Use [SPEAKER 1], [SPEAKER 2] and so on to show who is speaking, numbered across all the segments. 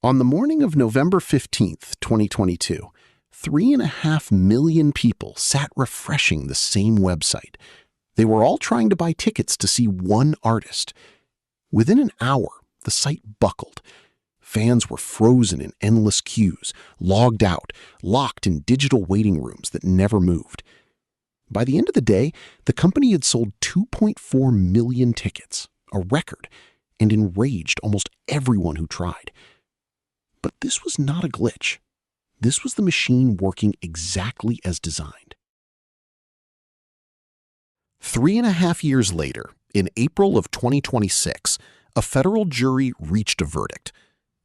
[SPEAKER 1] On the morning of November 15th, 2022, 3.5 million people sat refreshing the same website. They were all trying to buy tickets to see one artist. Within an hour, the site buckled. Fans were frozen in endless queues, logged out, locked in digital waiting rooms that never moved. By the end of the day, the company had sold 2.4 million tickets, a record, and enraged almost everyone who tried. But this was not a glitch. This was the machine working exactly as designed. 3.5 years later, in April of 2026, a federal jury reached a verdict.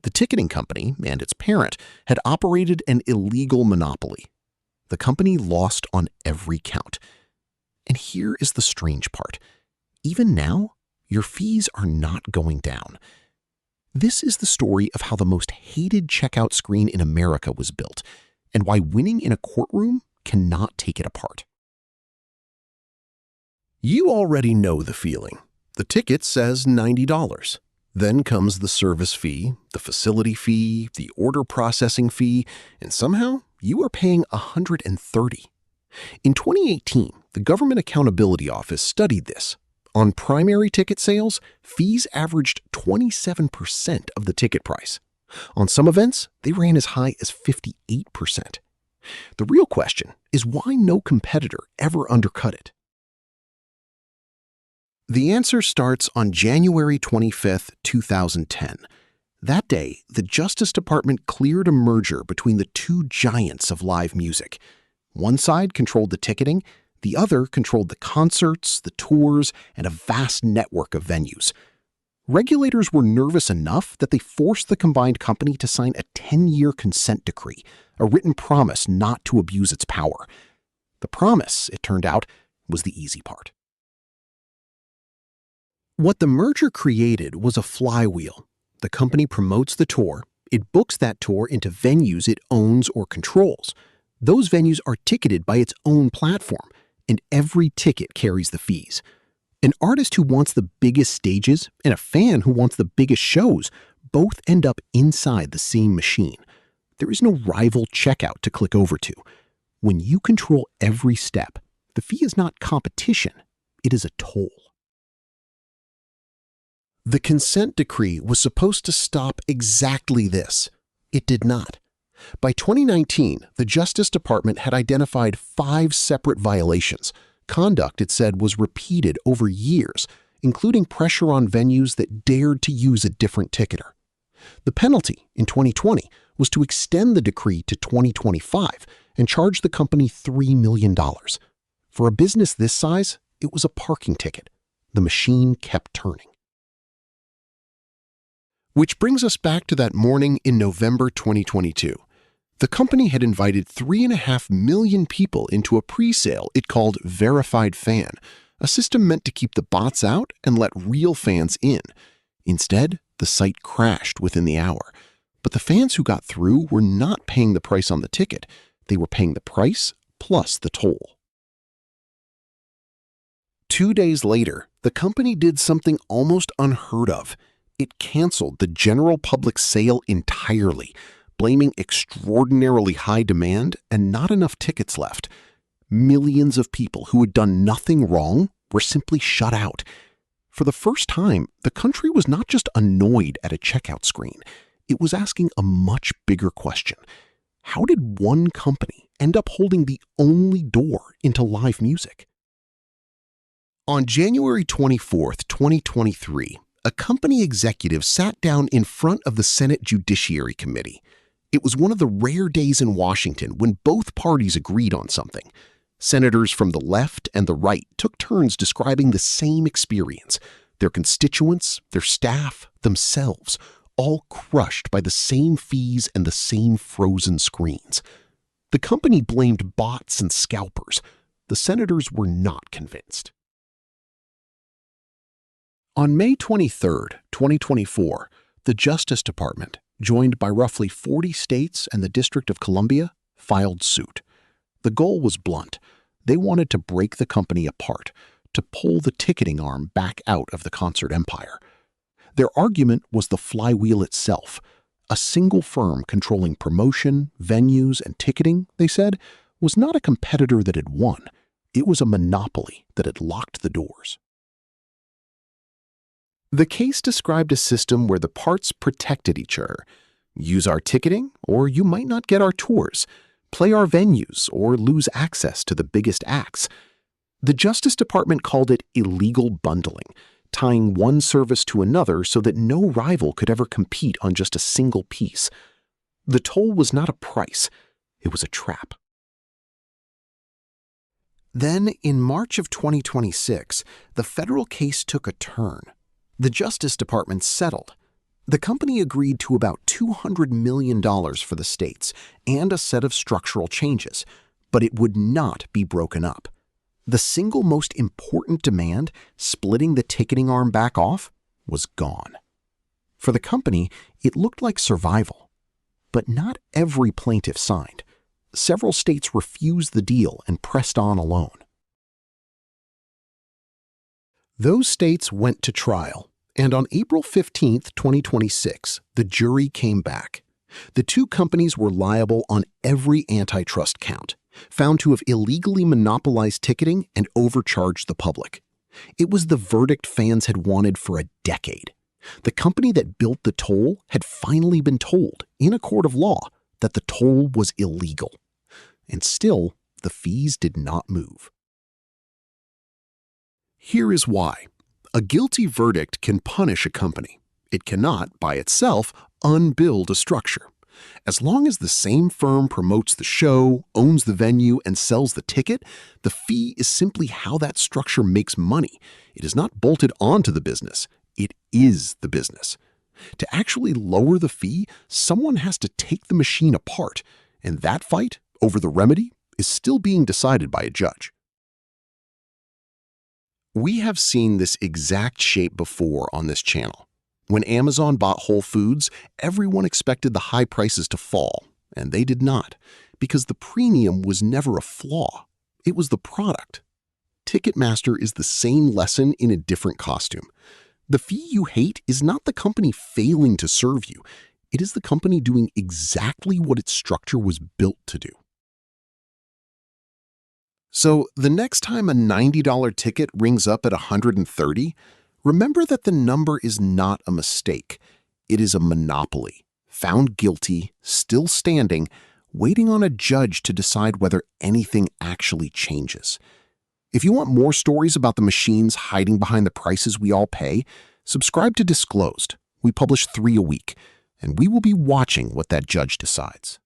[SPEAKER 1] The ticketing company and its parent had operated an illegal monopoly. The company lost on every count. And here is the strange part. Even now, your fees are not going down. This is the story of how the most hated checkout screen in America was built, and why winning in a courtroom cannot take it apart. You already know the feeling. The ticket says $90. Then comes the service fee, the facility fee, the order processing fee, and somehow you are paying $130. In 2018, the Government Accountability Office studied this. On primary ticket sales, fees averaged 27% of the ticket price. On some events, they ran as high as 58%. The real question is why no competitor ever undercut it. The answer starts on January 25, 2010. That day, the Justice Department cleared a merger between the two giants of live music. One side controlled the ticketing, the other controlled the concerts, the tours, and a vast network of venues. Regulators were nervous enough that they forced the combined company to sign a 10-year consent decree, a written promise not to abuse its power. The promise, it turned out, was the easy part. What the merger created was a flywheel. The company promotes the tour. It books that tour into venues it owns or controls. Those venues are ticketed by its own platform, and every ticket carries the fees. An artist who wants the biggest stages and a fan who wants the biggest shows both end up inside the same machine. There is no rival checkout to click over to. When you control every step, the fee is not competition, it is a toll. The consent decree was supposed to stop exactly this. It did not. By 2019, the Justice Department had identified 5 separate violations. Conduct, it said, was repeated over years, including pressure on venues that dared to use a different ticketer. The penalty in 2020 was to extend the decree to 2025 and charge the company $3 million. For a business this size, it was a parking ticket. The machine kept turning. Which brings us back to that morning in November 2022. The company had invited 3.5 million people into a presale it called Verified Fan, a system meant to keep the bots out and let real fans in. Instead, the site crashed within the hour. But the fans who got through were not paying the price on the ticket. They were paying the price plus the toll. 2 days later, the company did something almost unheard of. It canceled the general public sale entirely, blaming extraordinarily high demand and not enough tickets left. Millions of people who had done nothing wrong were simply shut out. For the first time, the country was not just annoyed at a checkout screen. It was asking a much bigger question. How did one company end up holding the only door into live music? On January 24, 2023, a company executive sat down in front of the Senate Judiciary Committee. It was one of the rare days in Washington when both parties agreed on something. Senators from the left and the right took turns describing the same experience. Their constituents, their staff, themselves, all crushed by the same fees and the same frozen screens. The company blamed bots and scalpers. The senators were not convinced. On May 23, 2024, the Justice Department, joined by roughly 40 states and the District of Columbia, filed suit. The goal was blunt. They wanted to break the company apart, to pull the ticketing arm back out of the concert empire. Their argument was the flywheel itself, A single firm controlling promotion, venues, and ticketing, they said, was not a competitor that had won. It was a monopoly that had locked the doors. The case described a system where the parts protected each other. Use our ticketing, or you might not get our tours. Play our venues, or lose access to the biggest acts. The Justice Department called it illegal bundling, tying one service to another so that no rival could ever compete on just a single piece. The toll was not a price, it was a trap. Then, in March of 2026, the federal case took a turn. The Justice Department settled. The company agreed to about $200 million for the states and a set of structural changes, but it would not be broken up. The single most important demand, splitting the ticketing arm back off, was gone. For the company, it looked like survival. But not every plaintiff signed. Several states refused the deal and pressed on alone. Those states went to trial, and on April 15, 2026, the jury came back. The two companies were liable on every antitrust count, found to have illegally monopolized ticketing and overcharged the public. It was the verdict fans had wanted for a decade. The company that built the toll had finally been told, in a court of law, that the toll was illegal. And still, the fees did not move. Here is why. A guilty verdict can punish a company. It cannot, by itself, unbuild a structure. As long as the same firm promotes the show, owns the venue, and sells the ticket, the fee is simply how that structure makes money. It is not bolted onto the business. It is the business. To actually lower the fee, someone has to take the machine apart, and that fight over the remedy is still being decided by a judge. We have seen this exact shape before on this channel. When Amazon bought Whole Foods, everyone expected the high prices to fall, and they did not, because the premium was never a flaw. It was the product. Ticketmaster is the same lesson in a different costume. The fee you hate is not the company failing to serve you. It is the company doing exactly what its structure was built to do. So the next time a $90 ticket rings up at $130, remember that the number is not a mistake. It is a monopoly, found guilty, still standing, waiting on a judge to decide whether anything actually changes. If you want more stories about the machines hiding behind the prices we all pay, subscribe to Disclosed. We publish 3 a week, and we will be watching what that judge decides.